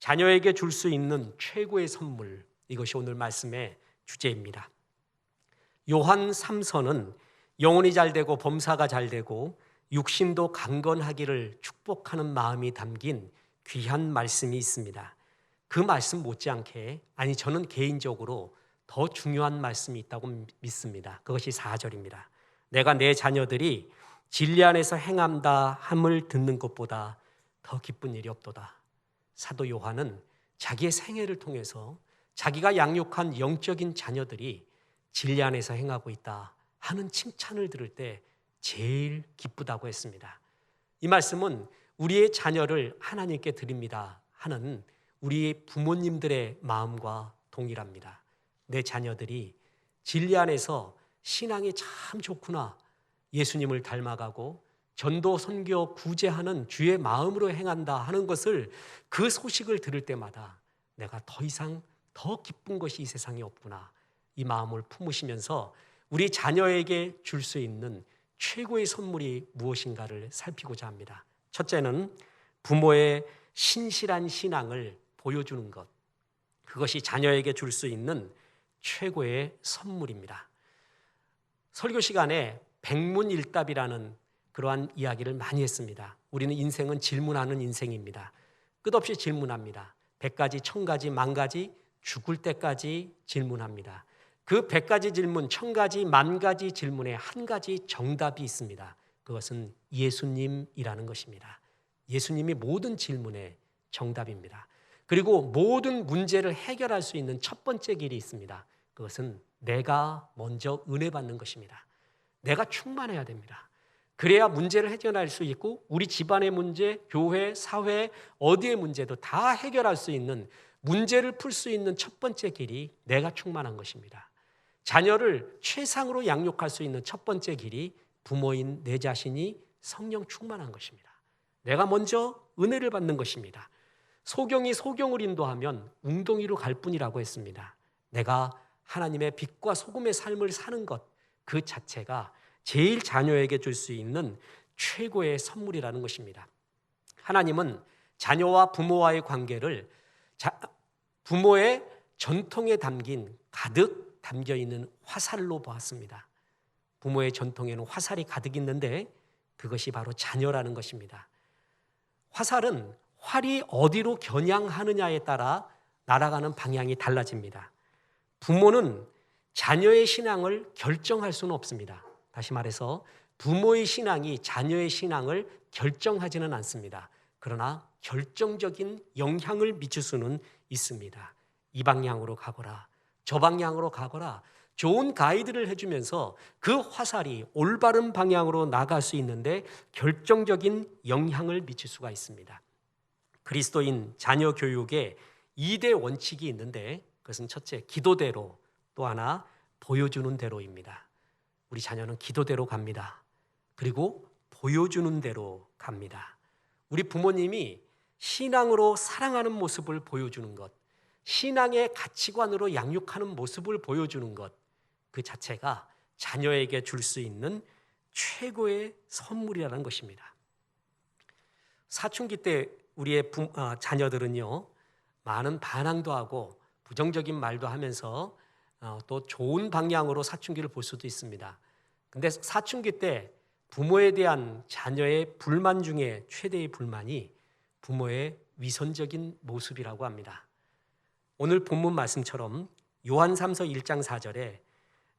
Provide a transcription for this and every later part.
자녀에게 줄 수 있는 최고의 선물, 이것이 오늘 말씀의 주제입니다. 요한 3서는 영혼이 잘되고 범사가 잘되고 육신도 강건하기를 축복하는 마음이 담긴 귀한 말씀이 있습니다. 그 말씀 못지않게, 저는 개인적으로 더 중요한 말씀이 있다고 믿습니다. 그것이 4절입니다. 내가 내 자녀들이 진리 안에서 행함다 함을 듣는 것보다 더 기쁜 일이 없도다. 사도 요한은 자기의 생애를 통해서 자기가 양육한 영적인 자녀들이 진리 안에서 행하고 있다 하는 칭찬을 들을 때 제일 기쁘다고 했습니다. 이 말씀은 우리의 자녀를 하나님께 드립니다 하는 우리 부모님들의 마음과 동일합니다. 내 자녀들이 진리 안에서 신앙이 참 좋구나, 예수님을 닮아가고 전도, 선교, 구제하는 주의 마음으로 행한다 하는 것을, 그 소식을 들을 때마다 내가 더 이상 더 기쁜 것이 이 세상에 없구나, 이 마음을 품으시면서 우리 자녀에게 줄 수 있는 최고의 선물이 무엇인가를 살피고자 합니다. 첫째는 부모의 신실한 신앙을 보여주는 것, 그것이 자녀에게 줄 수 있는 최고의 선물입니다. 설교 시간에 백문일답이라는 그러한 이야기를 많이 했습니다. 우리는 인생은 질문하는 인생입니다. 끝없이 질문합니다. 100가지, 1000가지, 10,000가지, 죽을 때까지 질문합니다. 그 100가지 질문, 1000가지, 10,000가지 질문에 한 가지 정답이 있습니다. 그것은 예수님이라는 것입니다. 예수님이 모든 질문의 정답입니다. 그리고 모든 문제를 해결할 수 있는 첫 번째 길이 있습니다. 그것은 내가 먼저 은혜 받는 것입니다. 내가 충만해야 됩니다. 그래야 문제를 해결할 수 있고 우리 집안의 문제, 교회, 사회, 어디의 문제도 다 해결할 수 있는, 문제를 풀 수 있는 첫 번째 길이 내가 충만한 것입니다. 자녀를 최상으로 양육할 수 있는 첫 번째 길이 부모인 내 자신이 성령 충만한 것입니다. 내가 먼저 은혜를 받는 것입니다. 소경이 소경을 인도하면 웅덩이로 갈 뿐이라고 했습니다. 내가 하나님의 빛과 소금의 삶을 사는 것, 그 자체가 제일 자녀에게 줄 수 있는 최고의 선물이라는 것입니다. 하나님은 자녀와 부모와의 관계를 부모의 전통에 담긴, 가득 담겨있는 화살로 보았습니다. 부모의 전통에는 화살이 가득 있는데 그것이 바로 자녀라는 것입니다. 화살은 활이 어디로 겨냥하느냐에 따라 날아가는 방향이 달라집니다. 부모는 자녀의 신앙을 결정할 수는 없습니다. 다시 말해서 부모의 신앙이 자녀의 신앙을 결정하지는 않습니다. 그러나 결정적인 영향을 미칠 수는 있습니다. 이 방향으로 가거라, 저 방향으로 가거라, 좋은 가이드를 해주면서 그 화살이 올바른 방향으로 나갈 수 있는데 결정적인 영향을 미칠 수가 있습니다. 그리스도인 자녀 교육에 2대 원칙이 있는데, 그것은 첫째, 기도대로, 또 하나 보여주는 대로입니다. 우리 자녀는 기도대로 갑니다. 그리고 보여주는 대로 갑니다. 우리 부모님이 신앙으로 사랑하는 모습을 보여주는 것, 신앙의 가치관으로 양육하는 모습을 보여주는 것, 그 자체가 자녀에게 줄 수 있는 최고의 선물이라는 것입니다. 사춘기 때 우리의 자녀들은요, 많은 반항도 하고 부정적인 말도 하면서 또 좋은 방향으로 사춘기를 볼 수도 있습니다. 근데 사춘기 때 부모에 대한 자녀의 불만 중에 최대의 불만이 부모의 위선적인 모습이라고 합니다. 오늘 본문 말씀처럼 요한 3서 1장 4절에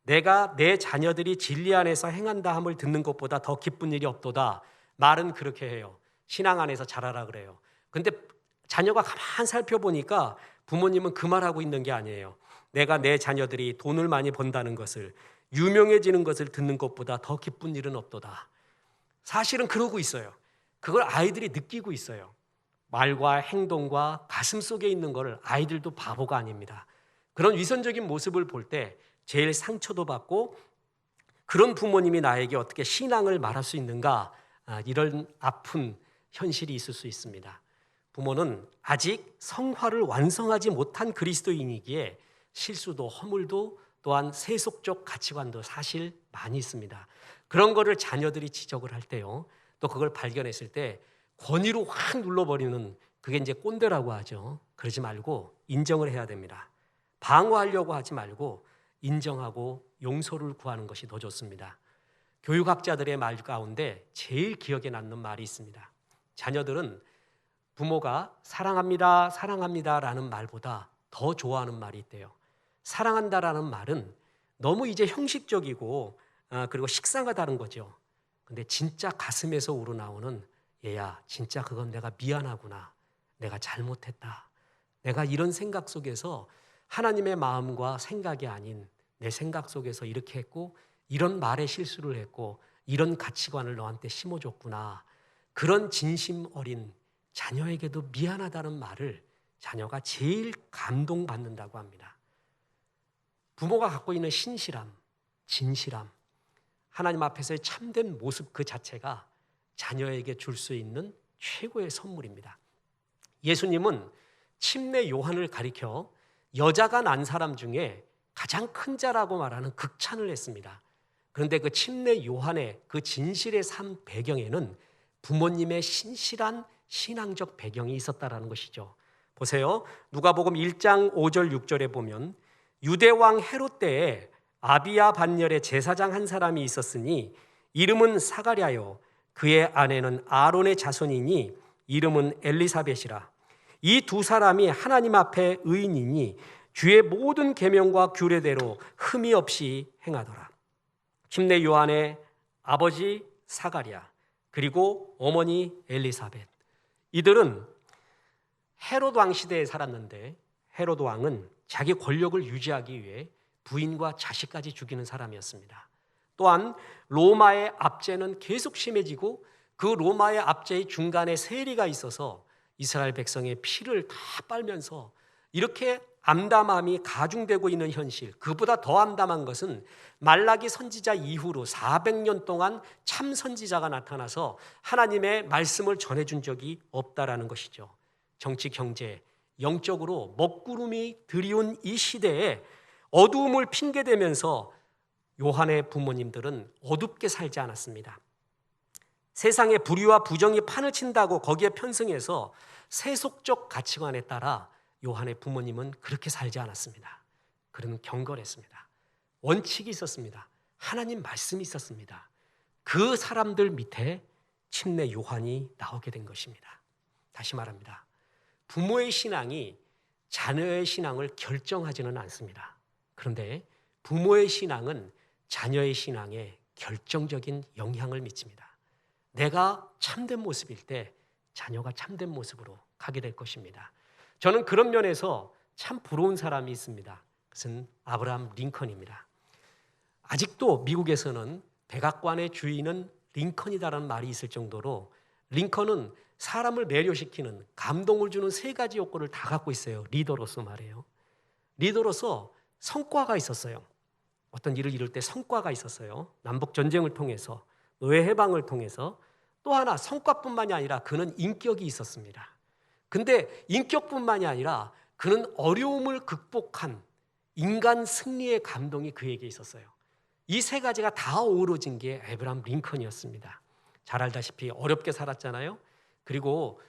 내가 내 자녀들이 진리 안에서 행한다 함을 듣는 것보다 더 기쁜 일이 없도다. 말은 그렇게 해요. 신앙 안에서 자라라 그래요. 근데 자녀가 가만 살펴보니까 부모님은 그 말하고 있는 게 아니에요. 내가 내 자녀들이 돈을 많이 번다는 것을, 유명해지는 것을 듣는 것보다 더 기쁜 일은 없도다. 사실은 그러고 있어요. 그걸 아이들이 느끼고 있어요. 말과 행동과 가슴 속에 있는 것을, 아이들도 바보가 아닙니다. 그런 위선적인 모습을 볼 때 제일 상처도 받고, 그런 부모님이 나에게 어떻게 신앙을 말할 수 있는가, 이런 아픈 현실이 있을 수 있습니다. 부모는 아직 성화를 완성하지 못한 그리스도인이기에 실수도 허물도, 또한 세속적 가치관도 사실 많이 있습니다. 그런 거를 자녀들이 지적을 할 때요, 또 그걸 발견했을 때 권위로 확 눌러버리는 그게 이제 꼰대라고 하죠. 그러지 말고 인정을 해야 됩니다. 방어하려고 하지 말고 인정하고 용서를 구하는 것이 더 좋습니다. 교육학자들의 말 가운데 제일 기억에 남는 말이 있습니다. 자녀들은 부모가 사랑합니다, 사랑합니다라는 말보다 더 좋아하는 말이 있대요. 사랑한다라는 말은 너무 이제 형식적이고 그리고 식상하다는 거죠. 근데 진짜 가슴에서 우러나오는 얘야, 진짜 그건 내가 미안하구나. 내가 잘못했다. 내가 이런 생각 속에서 하나님의 마음과 생각이 아닌 내 생각 속에서 이렇게 했고 이런 말에 실수를 했고 이런 가치관을 너한테 심어줬구나. 그런 진심 어린 자녀에게도 미안하다는 말을 자녀가 제일 감동받는다고 합니다. 부모가 갖고 있는 신실함, 진실함, 하나님 앞에서의 참된 모습 그 자체가 자녀에게 줄 수 있는 최고의 선물입니다. 예수님은 침례 요한을 가리켜 여자가 난 사람 중에 가장 큰 자라고 말하는 극찬을 했습니다. 그런데 그 침례 요한의 그 진실의 삶 배경에는 부모님의 신실한 신앙적 배경이 있었다라는 것이죠. 보세요. 누가복음 1장 5절 6절에 보면 유대왕 헤롯 때에 아비야 반열에 제사장 한 사람이 있었으니 이름은 사가랴요 그의 아내는 아론의 자손이니 이름은 엘리사벳이라. 이 두 사람이 하나님 앞에 의인이니 주의 모든 계명과 규례대로 흠이 없이 행하더라. 침례 요한의 아버지 사가랴 그리고 어머니 엘리사벳, 이들은 헤롯 왕 시대에 살았는데 헤롯 왕은 자기 권력을 유지하기 위해 부인과 자식까지 죽이는 사람이었습니다. 또한 로마의 압제는 계속 심해지고 그 로마의 압제의 중간에 세리가 있어서 이스라엘 백성의 피를 다 빨면서 이렇게 암담함이 가중되고 있는 현실, 그보다 더 암담한 것은 말라기 선지자 이후로 400년 동안 참 선지자가 나타나서 하나님의 말씀을 전해준 적이 없다라는 것이죠. 정치, 경제, 영적으로 먹구름이 드리운 이 시대에 어두움을 핑계대면서 요한의 부모님들은 어둡게 살지 않았습니다. 세상의 불의와 부정이 판을 친다고 거기에 편승해서 세속적 가치관에 따라 요한의 부모님은 그렇게 살지 않았습니다. 그는 경건했습니다. 원칙이 있었습니다. 하나님 말씀이 있었습니다. 그 사람들 밑에 침례 요한이 나오게 된 것입니다. 다시 말합니다. 부모의 신앙이 자녀의 신앙을 결정하지는 않습니다. 그런데 부모의 신앙은 자녀의 신앙에 결정적인 영향을 미칩니다. 내가 참된 모습일 때 자녀가 참된 모습으로 가게 될 것입니다. 저는 그런 면에서 참 부러운 사람이 있습니다. 그것은 아브라함 링컨입니다. 아직도 미국에서는 백악관의 주인은 링컨이다라는 말이 있을 정도로 링컨은 사람을 매료시키는, 감동을 주는 세 가지 요건을 다 갖고 있어요. 리더로서 말이에요. 리더로서 성과가 있었어요. 어떤 일을 이룰 때 성과가 있었어요. 남북전쟁을 통해서, 노예 해방을 통해서. 또 하나 성과뿐만이 아니라 그는 인격이 있었습니다. 근데 인격뿐만이 아니라 그는 어려움을 극복한 인간 승리의 감동이 그에게 있었어요. 이 세 가지가 다 어우러진 게 아브라함 링컨이었습니다. 잘 알다시피 어렵게 살았잖아요. 그리고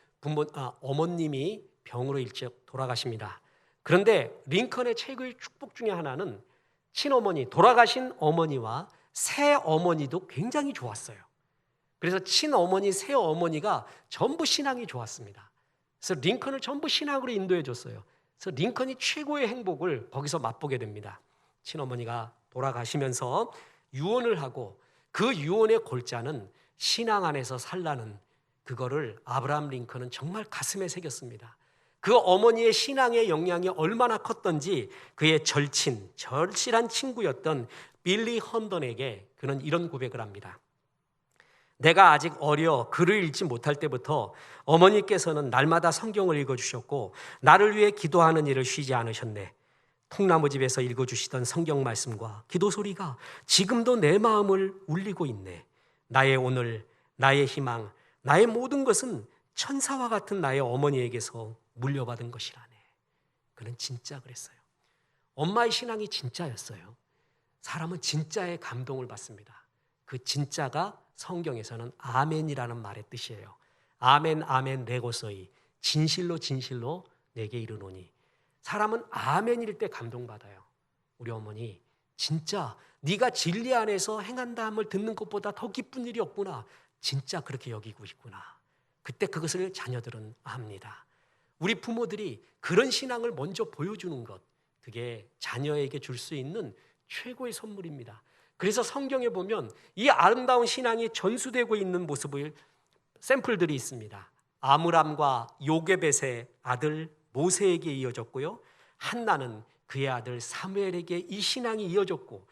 어머님이 병으로 일찍 돌아가십니다. 그런데 링컨의 최고의 축복 중에 하나는 친어머니, 돌아가신 어머니와 새 어머니도 굉장히 좋았어요. 그래서 친어머니, 새어머니가 전부 신앙이 좋았습니다. 그래서 링컨을 전부 신앙으로 인도해 줬어요. 그래서 링컨이 최고의 행복을 거기서 맛보게 됩니다. 친어머니가 돌아가시면서 유언을 하고 그 유언의 골자는 신앙 안에서 살라는 그거를 아브라함 링컨은 정말 가슴에 새겼습니다. 그 어머니의 신앙의 영향이 얼마나 컸던지 그의 절실한 친구였던 빌리 헌던에게 그는 이런 고백을 합니다. 내가 아직 어려 글을 읽지 못할 때부터 어머니께서는 날마다 성경을 읽어주셨고 나를 위해 기도하는 일을 쉬지 않으셨네. 통나무집에서 읽어주시던 성경 말씀과 기도 소리가 지금도 내 마음을 울리고 있네. 나의 오늘, 나의 희망, 나의 모든 것은 천사와 같은 나의 어머니에게서 물려받은 것이라네. 그는 진짜 그랬어요. 엄마의 신앙이 진짜였어요. 사람은 진짜의 감동을 받습니다. 그 진짜가 성경에서는 아멘이라는 말의 뜻이에요. 아멘 아멘 레고소이, 진실로 진실로 내게 이르노니. 사람은 아멘일 때 감동받아요. 우리 어머니 진짜 네가 진리 안에서 행한다 함을 듣는 것보다 더 기쁜 일이 없구나. 진짜 그렇게 여기고 있구나. 그때 그것을 자녀들은 압니다. 우리 부모들이 그런 신앙을 먼저 보여주는 것, 그게 자녀에게 줄 수 있는 최고의 선물입니다. 그래서 성경에 보면 이 아름다운 신앙이 전수되고 있는 모습을 샘플들이 있습니다. 아므람과 요게벳의 아들 모세에게 이어졌고요, 한나는 그의 아들 사무엘에게 이 신앙이 이어졌고,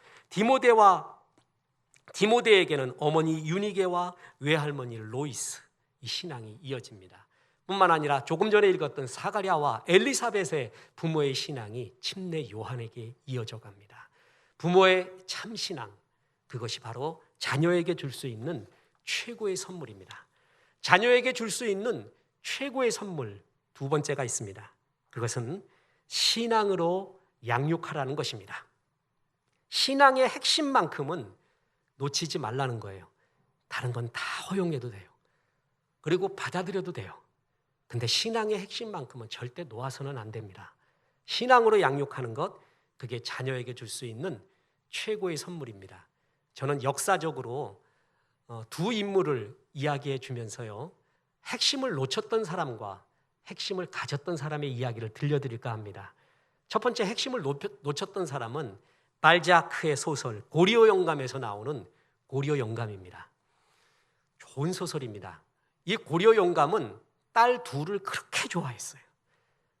디모데에게는 어머니 유니게와 외할머니 로이스, 이 신앙이 이어집니다. 뿐만 아니라 조금 전에 읽었던 사가랴와 엘리사벳의 부모의 신앙이 침례 요한에게 이어져 갑니다. 부모의 참 신앙, 그것이 바로 자녀에게 줄 수 있는 최고의 선물입니다. 자녀에게 줄 수 있는 최고의 선물 두 번째가 있습니다. 그것은 신앙으로 양육하라는 것입니다. 신앙의 핵심만큼은 놓치지 말라는 거예요. 다른 건 다 허용해도 돼요. 그리고 받아들여도 돼요. 근데 신앙의 핵심만큼은 절대 놓아서는 안 됩니다. 신앙으로 양육하는 것, 그게 자녀에게 줄 수 있는 최고의 선물입니다. 저는 역사적으로 두 인물을 이야기해 주면서요, 핵심을 놓쳤던 사람과 핵심을 가졌던 사람의 이야기를 들려드릴까 합니다. 첫 번째 핵심을 놓쳤던 사람은 발자크의 소설 고리오 영감에서 나오는 고리오 영감입니다. 좋은 소설입니다. 이 고리오 영감은 딸 둘을 그렇게 좋아했어요.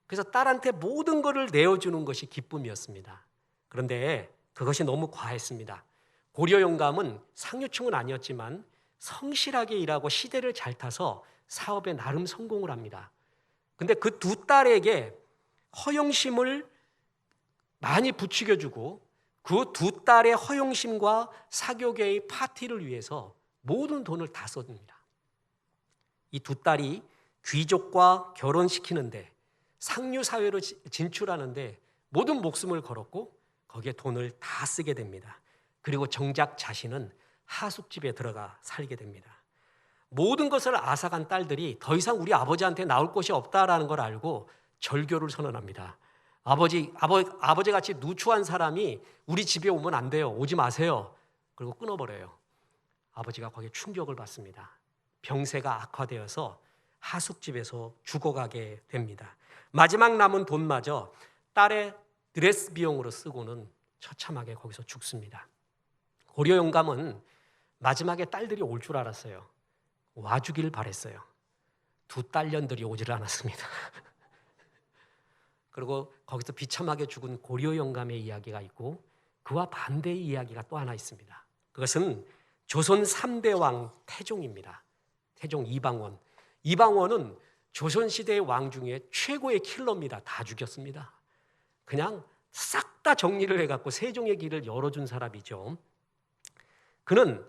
그래서 딸한테 모든 것을 내어주는 것이 기쁨이었습니다. 그런데 그것이 너무 과했습니다. 고려 영감은 상류층은 아니었지만 성실하게 일하고 시대를 잘 타서 사업에 나름 성공을 합니다. 근데 그 두 딸에게 허영심을 많이 부추겨주고 그 두 딸의 허영심과 사교계의 파티를 위해서 모든 돈을 다 쏟습니다. 이 두 딸이 귀족과 결혼시키는데, 상류사회로 진출하는데 모든 목숨을 걸었고 거기에 돈을 다 쓰게 됩니다. 그리고 정작 자신은 하숙집에 들어가 살게 됩니다. 모든 것을 앗아간 딸들이 더 이상 우리 아버지한테 나올 곳이 없다라는 걸 알고 절교를 선언합니다. 아버지 같이 누추한 사람이 우리 집에 오면 안 돼요. 오지 마세요. 그리고 끊어버려요. 아버지가 거기에 충격을 받습니다. 병세가 악화되어서 하숙집에서 죽어가게 됩니다. 마지막 남은 돈마저 딸의 드레스 비용으로 쓰고는 처참하게 거기서 죽습니다. 고려 영감은 마지막에 딸들이 올 줄 알았어요. 와주길 바랬어요. 두 딸년들이 오지를 않았습니다. 그리고 거기서 비참하게 죽은 고려 영감의 이야기가 있고, 그와 반대의 이야기가 또 하나 있습니다. 그것은 조선 3대 왕 태종입니다. 태종 이방원. 이방원은 조선시대의 왕 중에 최고의 킬러입니다. 다 죽였습니다. 그냥 싹 다 정리를 해갖고 세종의 길을 열어준 사람이죠. 그는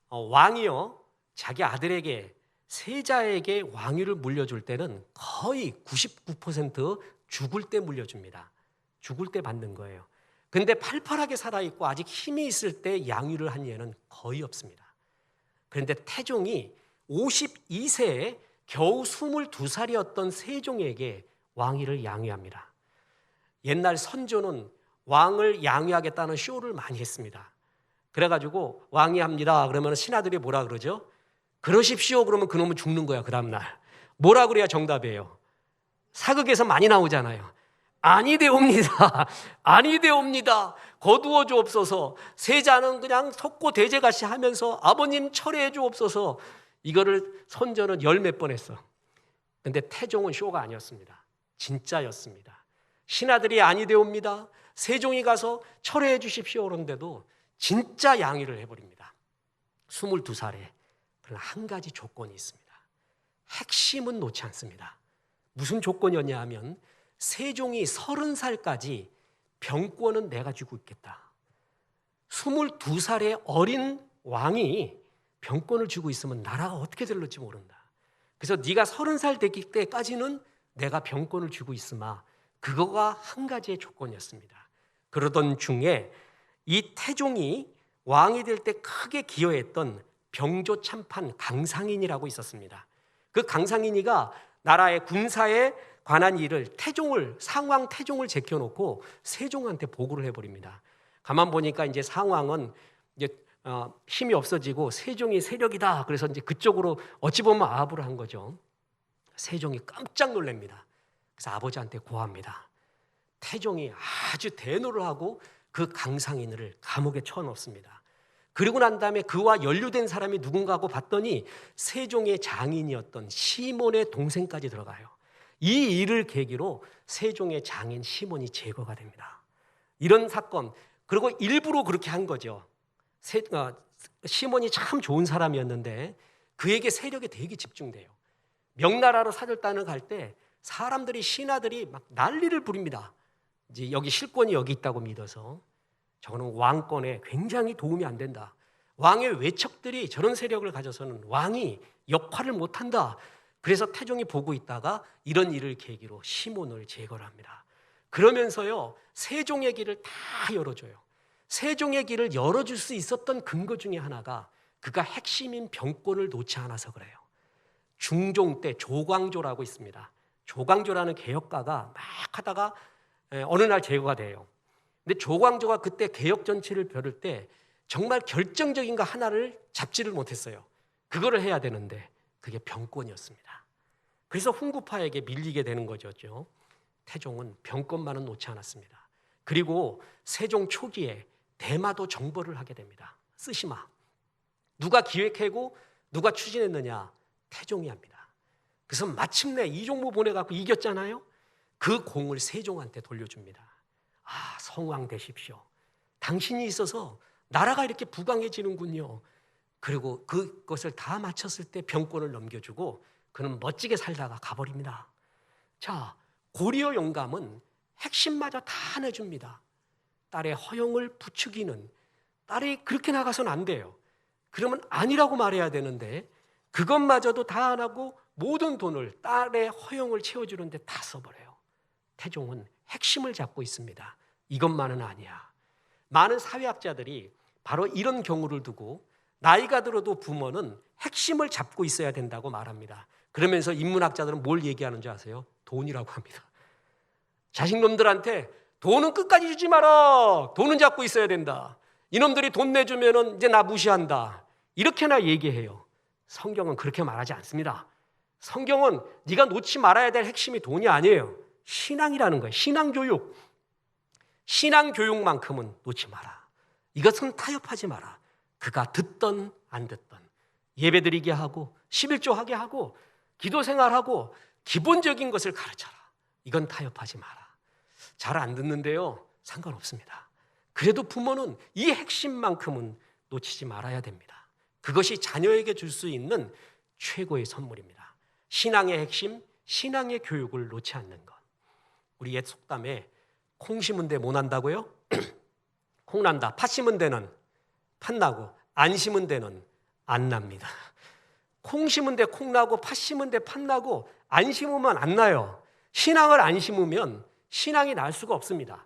왕이요, 자기 아들에게, 세자에게 왕위를 물려줄 때는 거의 99% 죽을 때 물려줍니다. 죽을 때 받는 거예요. 근데 팔팔하게 살아있고 아직 힘이 있을 때 양위를 한 예는 거의 없습니다. 그런데 태종이 52세에 겨우 22살이었던 세종에게 왕위를 양위합니다. 옛날 선조는 왕을 양위하겠다는 쇼를 많이 했습니다. 그래가지고 왕위합니다 그러면 신하들이 뭐라 그러죠? 그러십시오 그러면 그놈은 죽는 거야. 그 다음날 뭐라 그래야 정답이에요? 사극에서 많이 나오잖아요. 아니되옵니다. 아니되옵니다. 거두어 주옵소서. 세자는 그냥 석고대죄같이 하면서 아버님 철회해 주옵소서. 이거를 선조는 열 몇 번 했어. 근데 태종은 쇼가 아니었습니다. 진짜였습니다. 신하들이 아니되옵니다. 세종이 가서 철회해 주십시오 그런데도 진짜 양위를 해버립니다. 22살에. 그러나 한 가지 조건이 있습니다. 핵심은 놓지 않습니다. 무슨 조건이었냐 하면 세종이 30살까지 병권은 내가 쥐고 있겠다. 22살의 어린 왕이 병권을 쥐고 있으면 나라가 어떻게 될지 모른다. 그래서 네가 30살 되기 때까지는 내가 병권을 쥐고 있으마. 그거가 한 가지의 조건이었습니다. 그러던 중에 이 태종이 왕이 될 때 크게 기여했던 병조 참판 강상인이라고 있었습니다. 그 강상인이가 나라의 군사에 관한 일을 상왕 태종을 제껴놓고 세종한테 보고를 해버립니다. 가만 보니까 이제 상왕은 이제 힘이 없어지고 세종이 세력이다. 그래서 이제 그쪽으로 어찌 보면 아합을 한 거죠. 세종이 깜짝 놀랍니다. 그래서 아버지한테 고합니다. 태종이 아주 대노를 하고 그 강상인을 감옥에 쳐넣습니다. 그리고 난 다음에 그와 연루된 사람이 누군가고 봤더니 세종의 장인이었던 시몬의 동생까지 들어가요. 이 일을 계기로 세종의 장인 시몬이 제거가 됩니다. 이런 사건, 그리고 일부러 그렇게 한 거죠. 시몬이 참 좋은 사람이었는데 그에게 세력이 되게 집중돼요. 명나라로 사절단을 갈 때 사람들이, 신하들이 막 난리를 부립니다. 이제 여기 실권이 여기 있다고 믿어서 저거는 왕권에 굉장히 도움이 안 된다. 왕의 외척들이 저런 세력을 가져서는 왕이 역할을 못한다. 그래서 태종이 보고 있다가 이런 일을 계기로 시몬을 제거를 합니다. 그러면서요, 세종의 길을 다 열어줘요. 세종의 길을 열어줄 수 있었던 근거 중에 하나가 그가 핵심인 병권을 놓지 않아서 그래요. 중종 때 조광조라고 있습니다. 조광조라는 개혁가가 막 하다가 어느 날 제거가 돼요. 근데 조광조가 그때 개혁 전체를 벼를 때 정말 결정적인 거 하나를 잡지를 못했어요. 그거를 해야 되는데 그게 병권이었습니다. 그래서 훈구파에게 밀리게 되는 거죠. 태종은 병권만은 놓지 않았습니다. 그리고 세종 초기에 대마도 정벌을 하게 됩니다. 쓰시마. 누가 기획하고 누가 추진했느냐? 태종이 합니다. 그래서 마침내 이종무 보내갖고 이겼잖아요. 그 공을 세종한테 돌려줍니다. 아, 성왕 되십시오. 당신이 있어서 나라가 이렇게 부강해지는군요. 그리고 그것을 다 마쳤을 때 병권을 넘겨주고 그는 멋지게 살다가 가버립니다. 자, 고리어 영감은 핵심마저 다 내줍니다. 딸의 허영을 부추기는, 딸이 그렇게 나가서는 안 돼요. 그러면 아니라고 말해야 되는데 그것마저도 다 안 하고 모든 돈을 딸의 허영을 채워주는데 다 써버려요. 태종은 핵심을 잡고 있습니다. 이것만은 아니야. 많은 사회학자들이 바로 이런 경우를 두고 나이가 들어도 부모는 핵심을 잡고 있어야 된다고 말합니다. 그러면서 인문학자들은 뭘 얘기하는 줄 아세요? 돈이라고 합니다. 자식놈들한테 돈은 끝까지 주지 마라. 돈은 잡고 있어야 된다. 이놈들이 돈 내주면 이제 나 무시한다. 이렇게나 얘기해요. 성경은 그렇게 말하지 않습니다. 성경은 네가 놓지 말아야 될 핵심이 돈이 아니에요. 신앙이라는 거예요. 신앙교육. 신앙교육만큼은 놓지 마라. 이것은 타협하지 마라. 그가 듣던 안 듣던 예배드리게 하고 11조 하게 하고 기도 생활하고 기본적인 것을 가르쳐라. 이건 타협하지 마라. 잘 안 듣는데요, 상관없습니다. 그래도 부모는 이 핵심만큼은 놓치지 말아야 됩니다. 그것이 자녀에게 줄 수 있는 최고의 선물입니다. 신앙의 핵심, 신앙의 교육을 놓지 않는 것. 우리 옛 속담에 콩 심은 데 뭐 난다고요? 콩 난다. 팥 심은 데는 팥 나고 안 심은 데는 안 납니다. 콩 심은 데 콩 나고 팥 심은 데 팥 나고 안 심으면 안 나요. 신앙을 안 심으면 신앙이 날 수가 없습니다.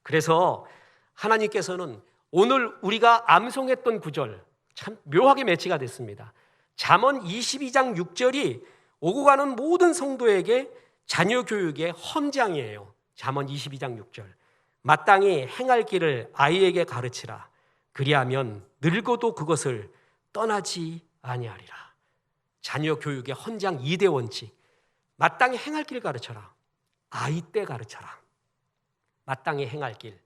그래서 하나님께서는 오늘 우리가 암송했던 구절 참 묘하게 매치가 됐습니다. 잠언 22장 6절이 오고 가는 모든 성도에게 자녀 교육의 헌장이에요. 잠언 22장 6절. 마땅히 행할 길을 아이에게 가르치라. 그리하면 늙어도 그것을 떠나지 아니하리라. 자녀 교육의 헌장 2대 원칙. 마땅히 행할 길 가르쳐라. 아이 때 가르쳐라. 마땅히 행할 길.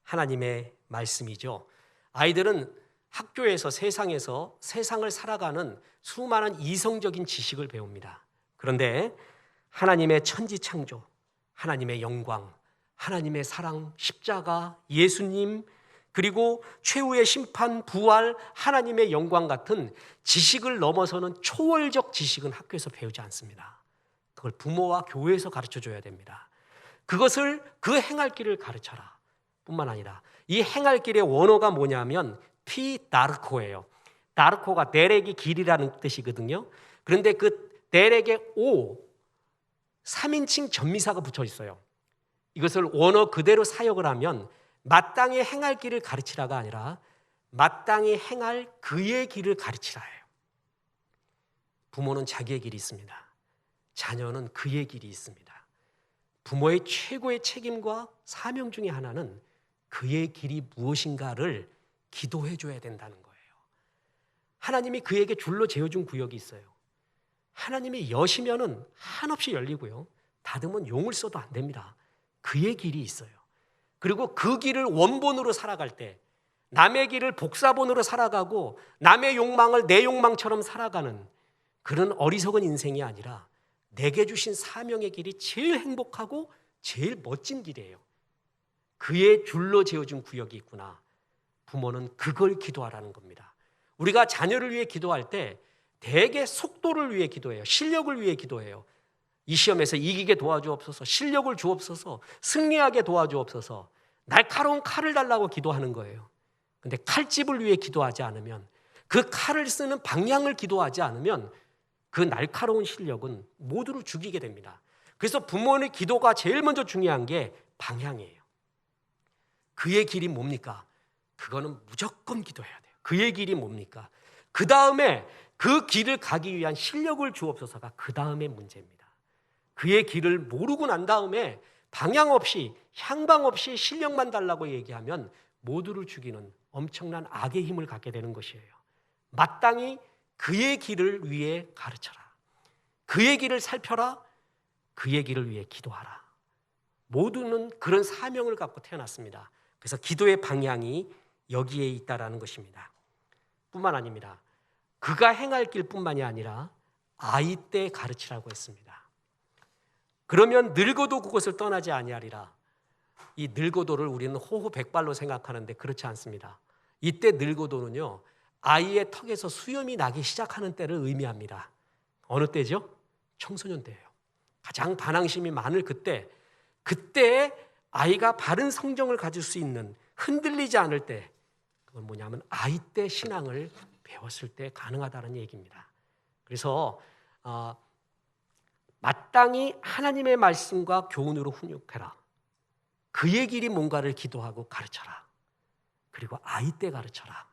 하나님의 말씀이죠. 아이들은 학교에서 세상에서 세상을 살아가는 수많은 이성적인 지식을 배웁니다. 그런데 하나님의 천지창조, 하나님의 영광, 하나님의 사랑, 십자가, 예수님, 그리고 최후의 심판, 부활, 하나님의 영광 같은 지식을 넘어서는 초월적 지식은 학교에서 배우지 않습니다. 그걸 부모와 교회에서 가르쳐줘야 됩니다. 그것을 그 행할 길을 가르쳐라 뿐만 아니라 이 행할 길의 원어가 뭐냐면 다르코예요. 다르코가 대렉이 길이라는 뜻이거든요. 그런데 그 대렉의 오 3인칭 전미사가 붙어 있어요. 이것을 원어 그대로 사역을 하면 마땅히 행할 길을 가르치라가 아니라 마땅히 행할 그의 길을 가르치라예요. 부모는 자기의 길이 있습니다. 자녀는 그의 길이 있습니다. 부모의 최고의 책임과 사명 중에 하나는 그의 길이 무엇인가를 기도해 줘야 된다는 거예요. 하나님이 그에게 줄로 재어준 구역이 있어요. 하나님이 여시면은 한없이 열리고요. 닫으면 용을 써도 안 됩니다. 그의 길이 있어요. 그리고 그 길을 원본으로 살아갈 때 남의 길을 복사본으로 살아가고 남의 욕망을 내 욕망처럼 살아가는 그런 어리석은 인생이 아니라 내게 주신 사명의 길이 제일 행복하고 제일 멋진 길이에요. 그의 줄로 재어준 구역이 있구나. 부모는 그걸 기도하라는 겁니다. 우리가 자녀를 위해 기도할 때 대개 속도를 위해 기도해요. 실력을 위해 기도해요. 이 시험에서 이기게 도와주옵소서, 실력을 주옵소서, 승리하게 도와주옵소서, 날카로운 칼을 달라고 기도하는 거예요. 근데 칼집을 위해 기도하지 않으면, 그 칼을 쓰는 방향을 기도하지 않으면 그 날카로운 실력은 모두를 죽이게 됩니다. 그래서 부모의 기도가 제일 먼저 중요한 게 방향이에요. 그의 길이 뭡니까? 그거는 무조건 기도해야 돼요. 그의 길이 뭡니까? 그 다음에 그 길을 가기 위한 실력을 주옵소서가 그 다음의 문제입니다. 그의 길을 모르고 난 다음에 방향 없이, 향방 없이 실력만 달라고 얘기하면 모두를 죽이는 엄청난 악의 힘을 갖게 되는 것이에요. 마땅히 그의 길을 위해 가르쳐라. 그의 길을 살펴라. 그의 길을 위해 기도하라. 모두는 그런 사명을 갖고 태어났습니다. 그래서 기도의 방향이 여기에 있다라는 것입니다. 뿐만 아닙니다. 그가 행할 길뿐만이 아니라 아이 때 가르치라고 했습니다. 그러면 늙어도 그것을 떠나지 아니하리라. 이 늙어도를 우리는 호호백발로 생각하는데 그렇지 않습니다. 이때 늙어도는요, 아이의 턱에서 수염이 나기 시작하는 때를 의미합니다. 어느 때죠? 청소년 때예요. 가장 반항심이 많을 그때, 그때에 아이가 바른 성정을 가질 수 있는, 흔들리지 않을 때, 그건 뭐냐면 아이 때 신앙을 배웠을 때 가능하다는 얘기입니다. 그래서 마땅히 하나님의 말씀과 교훈으로 훈육해라. 그의 길이 뭔가를 기도하고 가르쳐라. 그리고 아이 때 가르쳐라.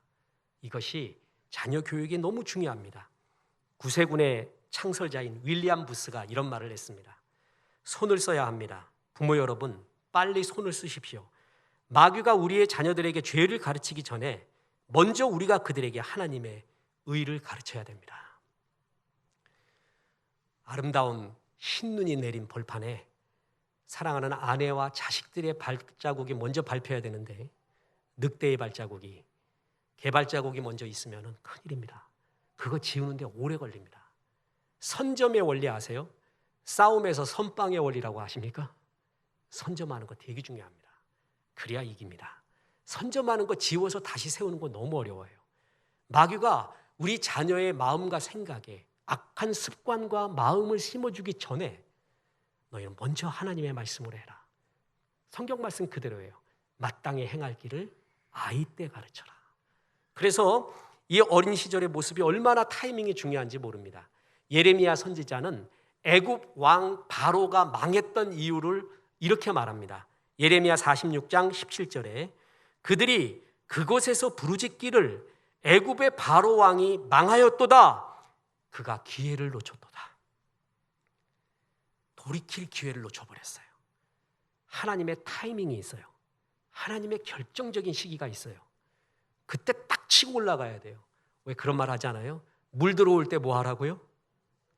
이것이 자녀 교육이 너무 중요합니다. 구세군의 창설자인 윌리엄 부스가 이런 말을 했습니다. 손을 써야 합니다. 부모 여러분, 빨리 손을 쓰십시오. 마귀가 우리의 자녀들에게 죄를 가르치기 전에 먼저 우리가 그들에게 하나님의 의를 가르쳐야 됩니다. 아름다운 흰눈이 내린 벌판에 사랑하는 아내와 자식들의 발자국이 먼저 밟혀야 되는데 늑대의 발자국이, 개발자국이 먼저 있으면 큰일입니다. 그거 지우는데 오래 걸립니다. 선점의 원리 아세요? 싸움에서 선빵의 원리라고 아십니까? 선점하는 거 되게 중요합니다. 그래야 이깁니다. 선점하는 거 지워서 다시 세우는 거 너무 어려워요. 마귀가 우리 자녀의 마음과 생각에 악한 습관과 마음을 심어주기 전에 너희는 먼저 하나님의 말씀으로 해라. 성경 말씀 그대로예요. 마땅히 행할 길을 아이 때 가르쳐라. 그래서 이 어린 시절의 모습이 얼마나 타이밍이 중요한지 모릅니다. 예레미야 선지자는 애굽 왕 바로가 망했던 이유를 이렇게 말합니다. 예레미야 46장 17절에 그들이 그곳에서 부르짖기를 애굽의 바로 왕이 망하였도다. 그가 기회를 놓쳤도다. 돌이킬 기회를 놓쳐버렸어요. 하나님의 타이밍이 있어요. 하나님의 결정적인 시기가 있어요. 그때 딱 치고 올라가야 돼요. 왜 그런 말 하지 않아요? 물 들어올 때 뭐 하라고요?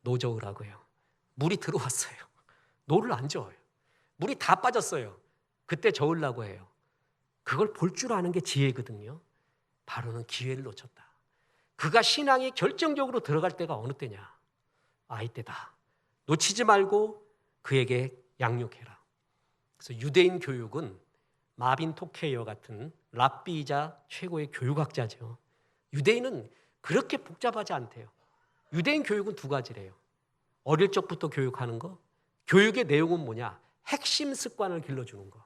노 저으라고요. 물이 들어왔어요. 노를 안 저어요. 물이 다 빠졌어요. 그때 저으려고 해요. 그걸 볼 줄 아는 게 지혜거든요. 바로는 기회를 놓쳤다. 그가 신앙이 결정적으로 들어갈 때가 어느 때냐? 아이 때다. 놓치지 말고 그에게 양육해라. 그래서 유대인 교육은 마빈 토케이어 같은 랍비이자 최고의 교육학자죠. 유대인은 그렇게 복잡하지 않대요. 유대인 교육은 두 가지래요. 어릴 적부터 교육하는 거. 교육의 내용은 뭐냐? 핵심 습관을 길러주는 거.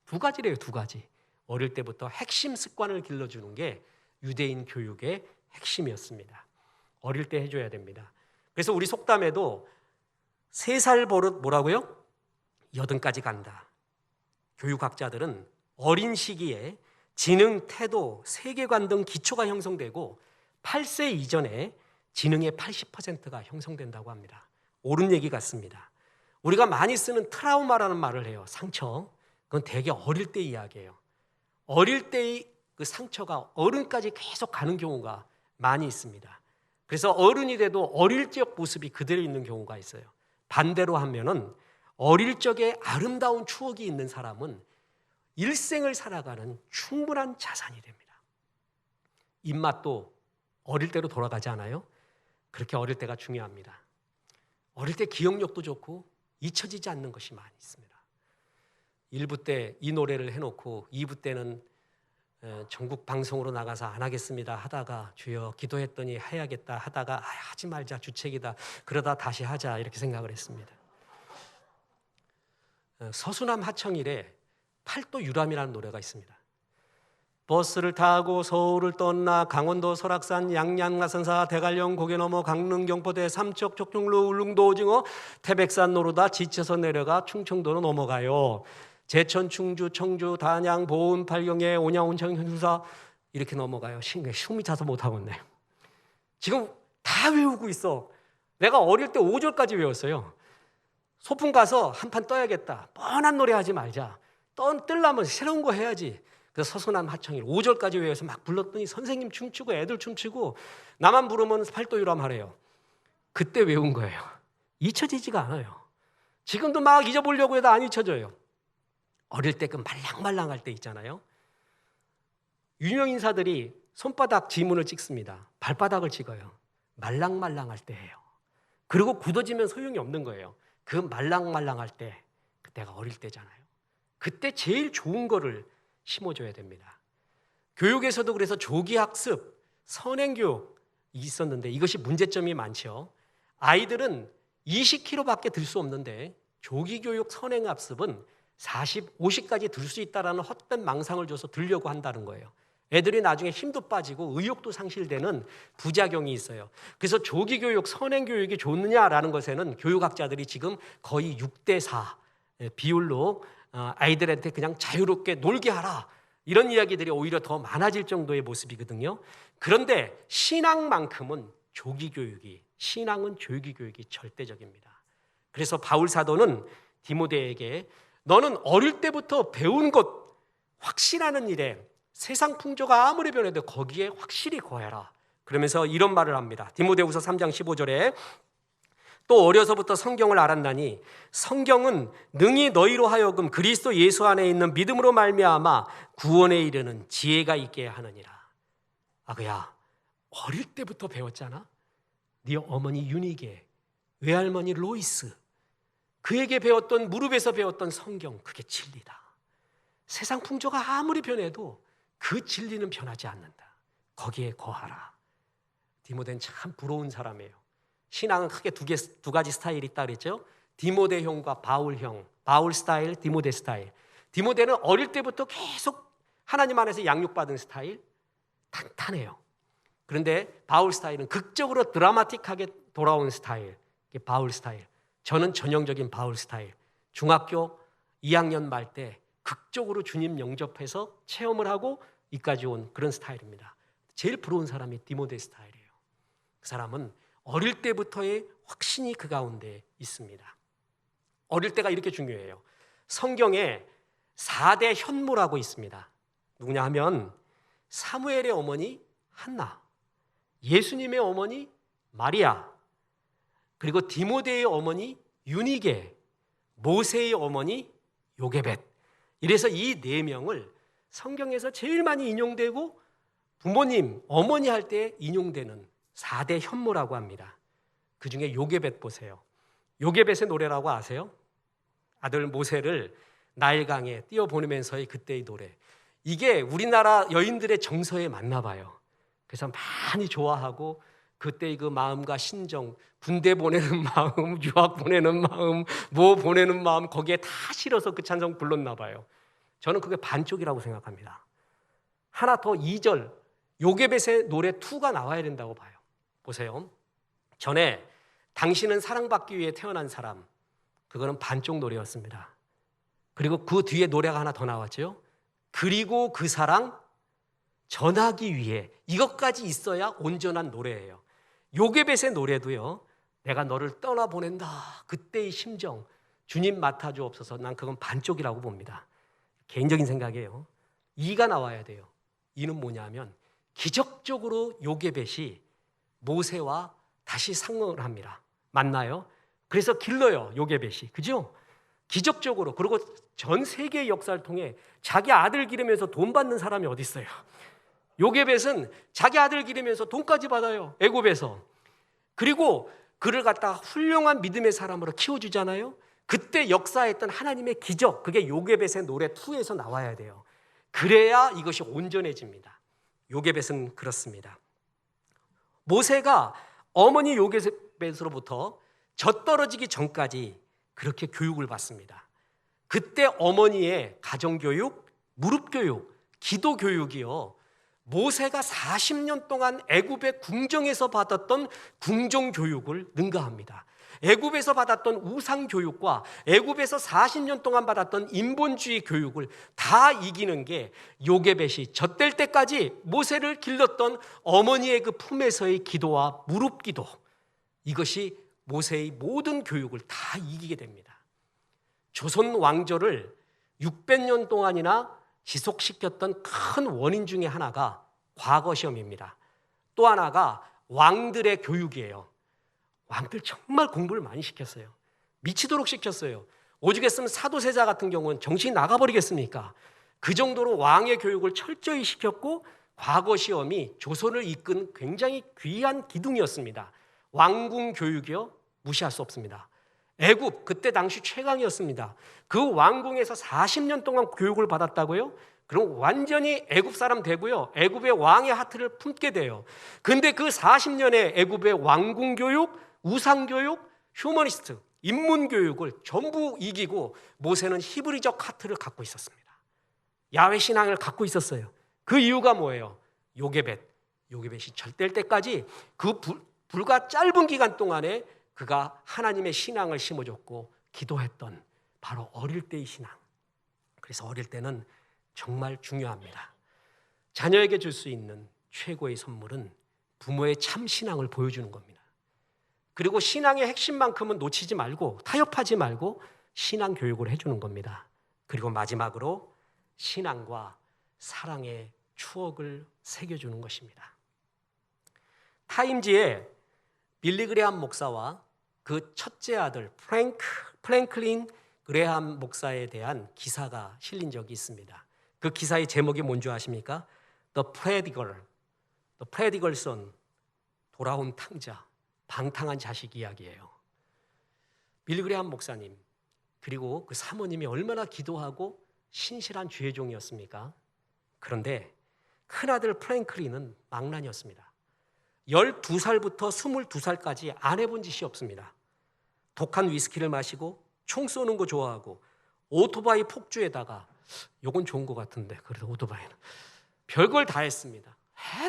두 가지래요, 두 가지. 어릴 때부터 핵심 습관을 길러주는 게 유대인 교육의 핵심이었습니다. 어릴 때 해줘야 됩니다. 그래서 우리 속담에도 3살 버릇 뭐라고요? 80까지 간다. 교육학자들은 어린 시기에 지능, 태도, 세계관 등 기초가 형성되고 8세 이전에 지능의 80%가 형성된다고 합니다. 옳은 얘기 같습니다. 우리가 많이 쓰는 트라우마라는 말을 해요. 상처. 그건 되게 어릴 때 이야기예요. 어릴 때의 그 상처가 어른까지 계속 가는 경우가 많이 있습니다. 그래서 어른이 돼도 어릴 적 모습이 그대로 있는 경우가 있어요. 반대로 하면은 어릴 적에 아름다운 추억이 있는 사람은 일생을 살아가는 충분한 자산이 됩니다. 입맛도 어릴 때로 돌아가지 않아요? 그렇게 어릴 때가 중요합니다. 어릴 때 기억력도 좋고 잊혀지지 않는 것이 많이 있습니다. 1부 때 이 노래를 해놓고 2부 때는 전국 방송으로 나가서 안 하겠습니다 하다가 주여 기도했더니 해야겠다 하다가 하지 말자 주책이다 그러다 다시 하자 이렇게 생각을 했습니다. 서수남 하청일에 팔도 유람이라는 노래가 있습니다. 버스를 타고 서울을 떠나 강원도 설악산 양양나선사 대관령 고개 넘어 강릉 경포대 삼척 촉중루 울릉도 오징어 태백산 노르다 지쳐서 내려가 충청도로 넘어가요. 제천 충주 청주 단양 보은 팔경에 온양 온천 현수사 이렇게 넘어가요. 숨이 차서 못하겠네. 지금 다 외우고 있어. 내가 어릴 때 5절까지 외웠어요. 소풍 가서 한판 떠야겠다. 뻔한 노래 하지 말자. 뜨려면 새로운 거 해야지. 그래서 서수남 하청일 5절까지 외워서 막 불렀더니 선생님 춤추고 애들 춤추고 나만 부르면 팔도유람 하래요. 그때 외운 거예요. 잊혀지지가 않아요. 지금도 막 잊어보려고 해도 안 잊혀져요. 어릴 때 그 말랑말랑할 때 있잖아요. 유명 인사들이 손바닥 지문을 찍습니다. 발바닥을 찍어요. 말랑말랑할 때예요. 그리고 굳어지면 소용이 없는 거예요. 그 말랑말랑할 때 그때가 어릴 때잖아요. 그때 제일 좋은 거를 심어줘야 됩니다. 교육에서도 그래서 조기학습, 선행교육 있었는데 이것이 문제점이 많죠. 아이들은 20kg밖에 들 수 없는데 조기교육 선행학습은 40, 50까지 들 수 있다는 헛된 망상을 줘서 들려고 한다는 거예요. 애들이 나중에 힘도 빠지고 의욕도 상실되는 부작용이 있어요. 그래서 조기교육, 선행교육이 좋느냐라는 것에는 교육학자들이 지금 거의 6대4 비율로 아이들한테 그냥 자유롭게 놀게 하라 이런 이야기들이 오히려 더 많아질 정도의 모습이거든요. 그런데 신앙만큼은 신앙은 조기교육이 절대적입니다. 그래서 바울 사도는 디모데에게 너는 어릴 때부터 배운 것 확신하는 일에 세상 풍조가 아무리 변해도 거기에 확실히 거해라. 그러면서 이런 말을 합니다. 디모데후서 3장 15절에 또 어려서부터 성경을 알았나니 성경은 능히 너희로 하여금 그리스도 예수 안에 있는 믿음으로 말미암아 구원에 이르는 지혜가 있게 하느니라. 아그야 어릴 때부터 배웠잖아. 네 어머니 유니게, 외할머니 로이스 그에게 배웠던 무릎에서 배웠던 성경 그게 진리다. 세상 풍조가 아무리 변해도 그 진리는 변하지 않는다. 거기에 거하라. 디모데는 참 부러운 사람이에요. 신앙은 크게 두 가지 스타일이 있다 그랬죠. 디모데형과 바울형, 바울 스타일, 디모데 스타일. 디모데는 어릴 때부터 계속 하나님 안에서 양육받은 스타일, 탄탄해요. 그런데 바울 스타일은 극적으로 드라마틱하게 돌아온 스타일, 이게 바울 스타일. 저는 전형적인 바울 스타일. 중학교 2학년 말 때 극적으로 주님 영접해서 체험을 하고 이까지 온 그런 스타일입니다. 제일 부러운 사람이 디모데 스타일이에요. 그 사람은 어릴 때부터의 확신이 그 가운데 있습니다. 어릴 때가 이렇게 중요해요. 성경에 4대 현모라고 있습니다. 누구냐 하면 사무엘의 어머니 한나, 예수님의 어머니 마리아, 그리고 디모데의 어머니 유니게, 모세의 어머니 요게벳. 이래서 이 4명을 성경에서 제일 많이 인용되고 부모님, 어머니 할 때 인용되는 4대 현모라고 합니다. 그 중에 요게벳 보세요. 요게벳의 노래라고 아세요? 아들 모세를 나일강에 띄워보내면서의 그때의 노래. 이게 우리나라 여인들의 정서에 맞나 봐요. 그래서 많이 좋아하고 그때의 그 마음과 신정, 군대 보내는 마음, 유학 보내는 마음, 뭐 보내는 마음 거기에 다 실어서 그 찬송 불렀나 봐요. 저는 그게 반쪽이라고 생각합니다. 하나 더 2절 요게벳의 노래 2가 나와야 된다고 봐요. 보세요. 전에 당신은 사랑받기 위해 태어난 사람, 그거는 반쪽 노래였습니다. 그리고 그 뒤에 노래가 하나 더 나왔죠. 그리고 그 사랑 전하기 위해, 이것까지 있어야 온전한 노래예요. 요게벳의 노래도요 내가 너를 떠나보낸다. 그때의 심정, 주님 맡아주옵소서. 난 그건 반쪽이라고 봅니다. 개인적인 생각이에요. 이가 나와야 돼요. 이는 뭐냐면 기적적으로 요게벳이 모세와 다시 상응을 합니다. 맞나요? 그래서 길러요, 요게벳이. 그죠? 기적적으로. 그리고 전 세계의 역사를 통해 자기 아들 기르면서 돈 받는 사람이 어디 있어요? 요게벳은 자기 아들 기르면서 돈까지 받아요, 애굽에서. 그리고 그를 갖다가 훌륭한 믿음의 사람으로 키워주잖아요. 그때 역사했던 하나님의 기적, 그게 요게벳의 노래 2에서 나와야 돼요. 그래야 이것이 온전해집니다. 요게벳은 그렇습니다. 모세가 어머니 요게벳으로부터 젖떨어지기 전까지 그렇게 교육을 받습니다. 그때 어머니의 가정교육, 무릎교육, 기도교육이요, 모세가 40년 동안 애굽의 궁정에서 받았던 궁정교육을 능가합니다. 애굽에서 받았던 우상교육과 애굽에서 40년 동안 받았던 인본주의 교육을 다 이기는 게 요게벳이 젖될 때까지 모세를 길렀던 어머니의 그 품에서의 기도와 무릎기도, 이것이 모세의 모든 교육을 다 이기게 됩니다. 조선 왕조를 600년 동안이나 지속시켰던 큰 원인 중에 하나가 과거 시험입니다. 또 하나가 왕들의 교육이에요. 왕들 정말 공부를 많이 시켰어요. 미치도록 시켰어요. 오죽했으면 사도세자 같은 경우는 정신이 나가버리겠습니까? 그 정도로 왕의 교육을 철저히 시켰고, 과거 시험이 조선을 이끈 굉장히 귀한 기둥이었습니다. 왕궁 교육이요, 무시할 수 없습니다. 애굽 그때 당시 최강이었습니다. 그 왕궁에서 40년 동안 교육을 받았다고요? 그럼 완전히 애굽 사람 되고요, 애굽의 왕의 하트를 품게 돼요. 근데 그 40년의 애굽의 왕궁 교육, 우상 교육, 휴머니스트, 인문 교육을 전부 이기고 모세는 히브리적 하트를 갖고 있었습니다. 야훼 신앙을 갖고 있었어요. 그 이유가 뭐예요? 요게벳이 절될 때까지 그 불과 짧은 기간 동안에 그가 하나님의 신앙을 심어줬고 기도했던 바로 어릴 때의 신앙. 그래서 어릴 때는 정말 중요합니다. 자녀에게 줄 수 있는 최고의 선물은 부모의 참 신앙을 보여주는 겁니다. 그리고 신앙의 핵심만큼은 놓치지 말고, 타협하지 말고 신앙 교육을 해주는 겁니다. 그리고 마지막으로 신앙과 사랑의 추억을 새겨주는 것입니다. 타임지에 빌리 그레함 목사와 그 첫째 아들 프랭클린 그레함 목사에 대한 기사가 실린 적이 있습니다. 그 기사의 제목이 뭔지 아십니까? The Prodigal Son, 돌아온 탕자, 방탕한 자식 이야기예요. 빌리 그레함 목사님, 그리고 그 사모님이 얼마나 기도하고 신실한 주의 종이었습니까? 그런데 큰아들 프랭클린은 망난이었습니다. 12살부터 22살까지 안 해본 짓이 없습니다. 독한 위스키를 마시고 총 쏘는 거 좋아하고 오토바이 폭주에다가, 요건 좋은 것 같은데 그래도 오토바이는 별걸 다 했습니다.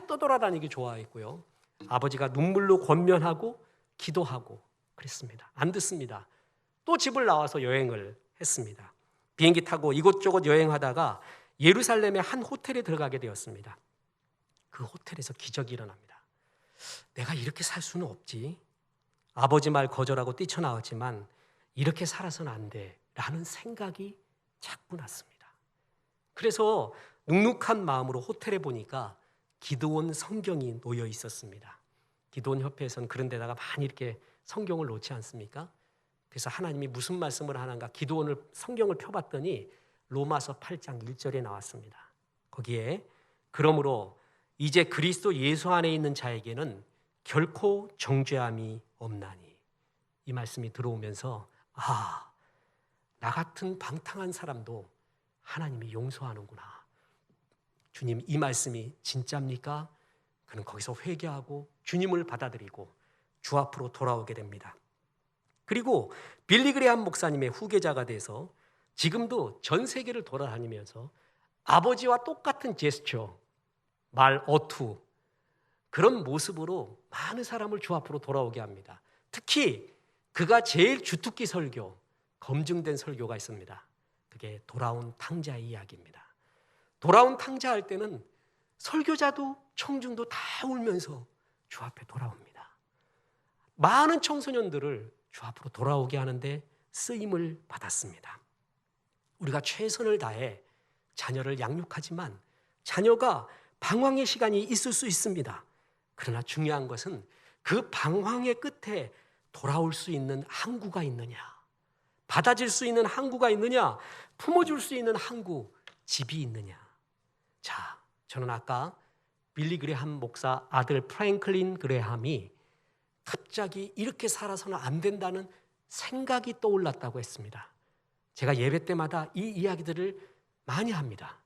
떠돌아다니기 좋아했고요. 아버지가 눈물로 권면하고 기도하고 그랬습니다. 안 듣습니다. 또 집을 나와서 여행을 했습니다. 비행기 타고 이곳저곳 여행하다가 예루살렘의 한 호텔에 들어가게 되었습니다. 그 호텔에서 기적이 일어납니다. 내가 이렇게 살 수는 없지. 아버지 말 거절하고 뛰쳐나왔지만 이렇게 살아서는 안 돼 라는 생각이 자꾸 났습니다. 그래서 눅눅한 마음으로 호텔에 보니까 기드온 성경이 놓여 있었습니다. 기드온 협회에서는 그런 데다가 많이 이렇게 성경을 놓지 않습니까? 그래서 하나님이 무슨 말씀을 하는가 기드온을 성경을 펴봤더니 로마서 8장 1절에 나왔습니다. 거기에 그러므로 이제 그리스도 예수 안에 있는 자에게는 결코 정죄함이 없나니, 이 말씀이 들어오면서 나 같은 방탕한 사람도 하나님이 용서하는구나. 주님, 이 말씀이 진짜입니까? 그는 거기서 회개하고 주님을 받아들이고 주 앞으로 돌아오게 됩니다. 그리고 빌리 그레함 목사님의 후계자가 돼서 지금도 전 세계를 돌아다니면서 아버지와 똑같은 제스처, 말, 어투, 그런 모습으로 많은 사람을 주 앞으로 돌아오게 합니다. 특히 그가 제일 주특기 설교, 검증된 설교가 있습니다. 그게 돌아온 탕자의 이야기입니다. 돌아온 탕자 할 때는 설교자도 청중도 다 울면서 주 앞에 돌아옵니다. 많은 청소년들을 주 앞으로 돌아오게 하는데 쓰임을 받았습니다. 우리가 최선을 다해 자녀를 양육하지만 자녀가 방황의 시간이 있을 수 있습니다. 그러나 중요한 것은 그 방황의 끝에 돌아올 수 있는 항구가 있느냐, 받아줄 수 있는 항구가 있느냐, 품어줄 수 있는 항구, 집이 있느냐. 자, 저는 아까 빌리 그레함 목사 아들 프랭클린 그레함이 갑자기 이렇게 살아서는 안 된다는 생각이 떠올랐다고 했습니다. 제가 예배 때마다 이 이야기들을 많이 합니다.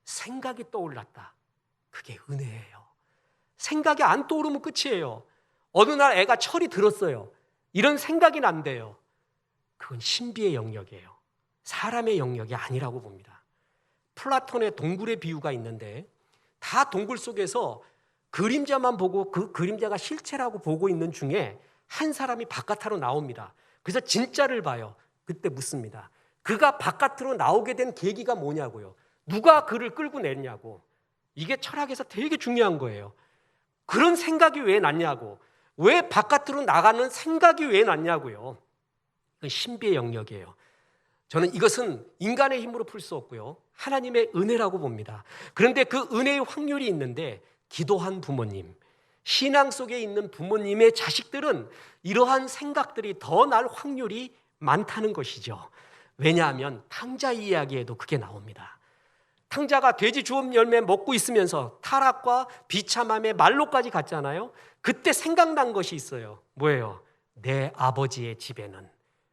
생각이 떠올랐다. 그게 은혜예요. 생각이 안 떠오르면 끝이에요. 어느 날 애가 철이 들었어요. 이런 생각이 난대요. 그건 신비의 영역이에요. 사람의 영역이 아니라고 봅니다. 플라톤의 동굴의 비유가 있는데 다 동굴 속에서 그림자만 보고 그 그림자가 실체라고 보고 있는 중에 한 사람이 바깥으로 나옵니다. 그래서 진짜를 봐요. 그때 묻습니다. 그가 바깥으로 나오게 된 계기가 뭐냐고요. 누가 그를 끌고 냈냐고. 이게 철학에서 되게 중요한 거예요. 그런 생각이 왜 났냐고. 왜 바깥으로 나가는 생각이 왜 났냐고요. 그건 신비의 영역이에요. 저는 이것은 인간의 힘으로 풀 수 없고요. 하나님의 은혜라고 봅니다. 그런데 그 은혜의 확률이 있는데 기도한 부모님, 신앙 속에 있는 부모님의 자식들은 이러한 생각들이 더 날 확률이 많다는 것이죠. 왜냐하면 탕자 이야기에도 그게 나옵니다. 탕자가 돼지 주업 열매 먹고 있으면서 타락과 비참함의 말로까지 갔잖아요. 그때 생각난 것이 있어요. 뭐예요? 내 아버지의 집에는.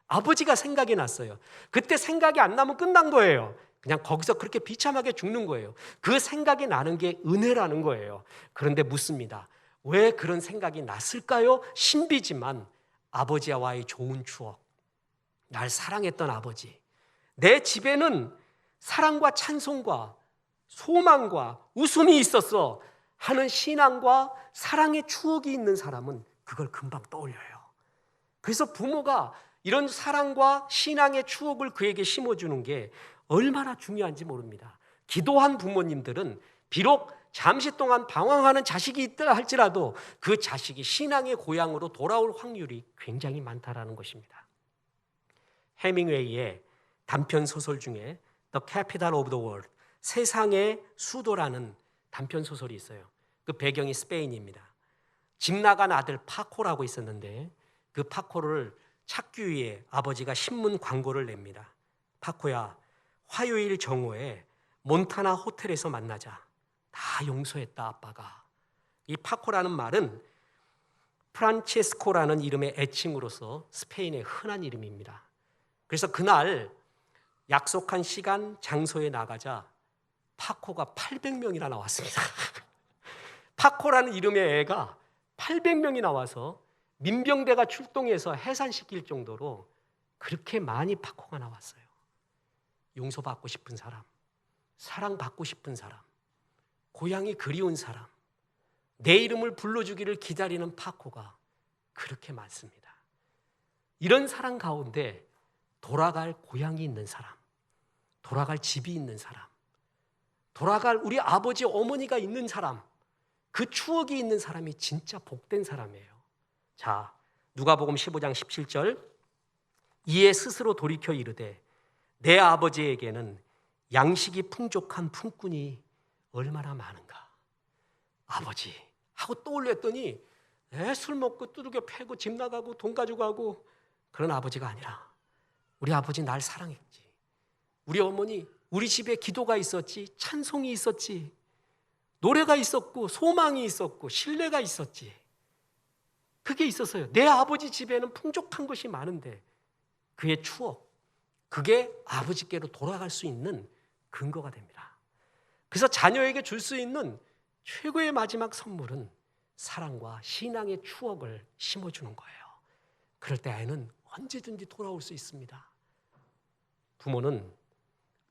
아버지가 생각이 났어요. 그때 생각이 안 나면 끝난 거예요. 그냥 거기서 그렇게 비참하게 죽는 거예요. 그 생각이 나는 게 은혜라는 거예요. 그런데 묻습니다. 왜 그런 생각이 났을까요? 신비지만 아버지와의 좋은 추억, 날 사랑했던 아버지, 내 집에는 사랑과 찬송과 소망과 웃음이 있었어 하는 신앙과 사랑의 추억이 있는 사람은 그걸 금방 떠올려요. 그래서 부모가 이런 사랑과 신앙의 추억을 그에게 심어주는 게 얼마나 중요한지 모릅니다. 기도한 부모님들은 비록 잠시 동안 방황하는 자식이 있다 할지라도 그 자식이 신앙의 고향으로 돌아올 확률이 굉장히 많다라는 것입니다. 해밍웨이의 단편 소설 중에 The Capital of the World, 세상의 수도라는 단편 소설이 있어요. 그 배경이 스페인입니다. 집 나간 아들 파코라고 있었는데 그 파코를 찾기 위해 아버지가 신문 광고를 냅니다. 파코야, 화요일 정오에 몬타나 호텔에서 만나자. 다 용서했다 아빠가. 이 파코라는 말은 프란체스코라는 이름의 애칭으로서 스페인의 흔한 이름입니다. 그래서 그날 약속한 시간, 장소에 나가자 파코가 800명이나 나왔습니다. 파코라는 이름의 애가 800명이 나와서 민병대가 출동해서 해산시킬 정도로 그렇게 많이 파코가 나왔어요. 용서받고 싶은 사람, 사랑받고 싶은 사람, 고향이 그리운 사람, 내 이름을 불러주기를 기다리는 파코가 그렇게 많습니다. 이런 사람 가운데 돌아갈 고향이 있는 사람, 돌아갈 집이 있는 사람, 돌아갈 우리 아버지 어머니가 있는 사람, 그 추억이 있는 사람이 진짜 복된 사람이에요. 자, 누가복음 15장 17절, 이에 스스로 돌이켜 이르되 내 아버지에게는 양식이 풍족한 품꾼이 얼마나 많은가. 아버지 하고 떠올렸더니 술 먹고 두들겨 패고 집 나가고 돈 가지고 가고 그런 아버지가 아니라 우리 아버지 날 사랑했지. 우리 어머니 우리 집에 기도가 있었지, 찬송이 있었지, 노래가 있었고 소망이 있었고 신뢰가 있었지. 그게 있었어요. 내 아버지 집에는 풍족한 것이 많은데 그의 추억, 그게 아버지께로 돌아갈 수 있는 근거가 됩니다. 그래서 자녀에게 줄 수 있는 최고의 마지막 선물은 사랑과 신앙의 추억을 심어주는 거예요. 그럴 때 아이는 언제든지 돌아올 수 있습니다. 부모는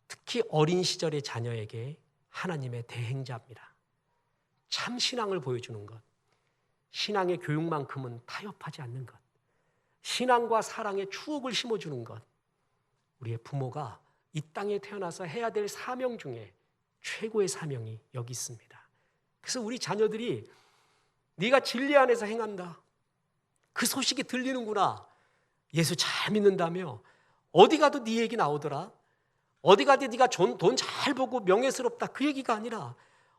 특히 어린 시절의 자녀에게 하나님의 대행자입니다. 참 신앙을 보여주는 것, 신앙의 교육만큼은 타협하지 않는 것, 신앙과 사랑의 추억을 심어주는 것, 우리의 부모가 이 땅에 태어나서 해야 될 사명 중에 최고의 사명이 여기 있습니다. 그래서 우리 자녀들이 네가 진리 안에서 행한다, 그 소식이 들리는구나. 예수 잘 믿는다며 어디 가도 네 얘기 나오더라. 어디 가도 네가 돈 잘 벌고 명예스럽다, 그 얘기가 아니라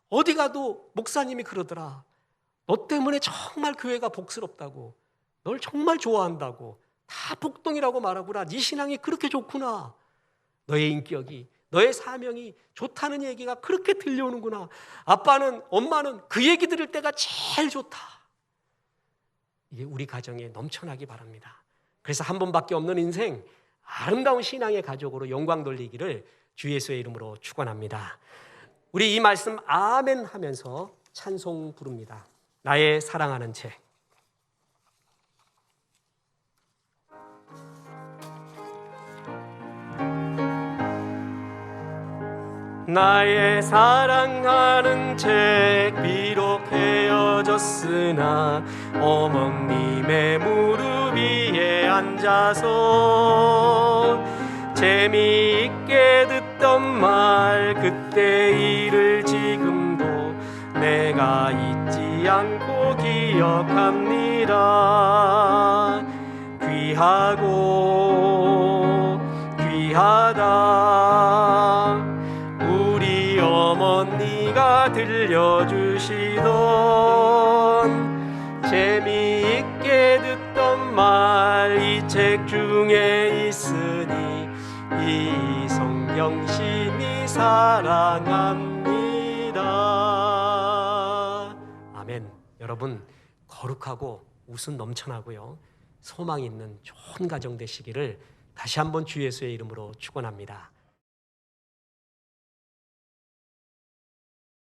어디 가도 목사님이 그러더라. 너 때문에 정말 교회가 복스럽다고, 널 정말 좋아한다고, 다 복동이라고 말하구나. 네 신앙이 그렇게 좋구나. 너의 인격이, 너의 사명이 좋다는 얘기가 그렇게 들려오는구나. 아빠는, 엄마는 그 얘기 들을 때가 제일 좋다. 이게 우리 가정에 넘쳐나기 바랍니다. 그래서 한 번밖에 없는 인생, 아름다운 신앙의 가족으로 영광 돌리기를 주 예수의 이름으로 축원합니다. 우리 이 말씀 아멘 하면서 찬송 부릅니다. 나의 사랑하는 채. 나의 사랑하는 책, 비록 헤어졌으나 어머님의 무릎 위에 앉아서 재미있게 듣던 말, 그때 일을 지금도 내가 잊지 않고 기억합니다. 귀하고 귀하다 우리 어머니가 들려주시던 재미있게 듣던 말, 이 책 중에 있으니 이 성경심이 사랑합니다. 아멘. 여러분, 거룩하고 웃음 넘쳐나고요, 소망 있는 좋은 가정 되시기를 다시 한번 주 예수의 이름으로 축원합니다.